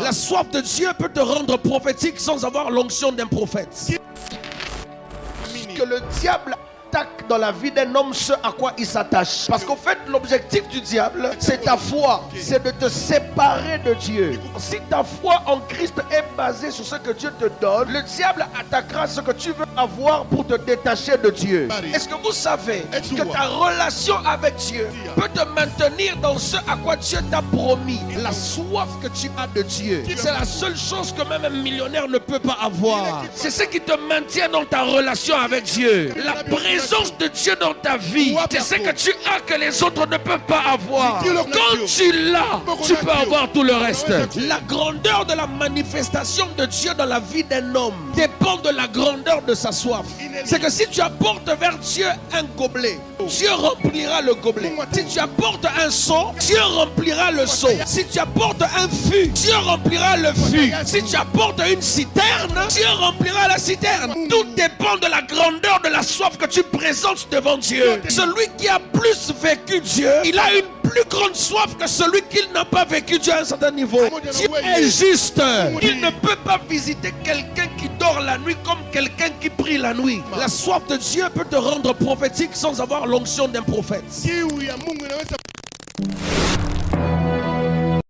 La soif de Dieu peut te rendre prophétique sans avoir l'onction d'un prophète. Que le diable attaque dans la vie d'un homme ce à quoi il s'attache. Parce qu'en fait, l'objectif du diable, c'est ta foi. C'est de te séparer de Dieu. Si ta foi en Christ est basée sur ce que Dieu te donne, le diable attaquera ce que tu veux avoir pour te détacher de Dieu. Est-ce que vous savez que ta relation avec Dieu peut te maintenir dans ce à quoi Dieu t'a promis? La soif que tu as de Dieu, c'est la seule chose que même un millionnaire ne peut pas avoir. C'est ce qui te maintient dans ta relation avec Dieu. La présence de Dieu dans ta vie, c'est ce que tu as que les autres ne peuvent pas avoir. Quand tu l'as, tu peux avoir tout le reste. La grandeur de la manifestation de Dieu dans la vie d'un homme dépend de la grandeur de sa soif. C'est que si tu apportes vers Dieu un gobelet, Dieu remplira le gobelet. Si tu apportes un seau, Dieu remplira le seau. Si tu apportes un fût, Dieu remplira le fût. Si tu apportes une citerne, Dieu remplira la citerne. Tout dépend de la grandeur de la soif que tu présentes devant Dieu. Celui qui a plus vécu Dieu, il a une plus grande soif que celui qui n'a pas vécu Dieu à un certain niveau. Dieu est juste. Il ne peut pas visiter quelqu'un qui dort la nuit comme quelqu'un qui prie la nuit. La soif de Dieu peut te rendre prophétique sans avoir l'onction d'un prophète.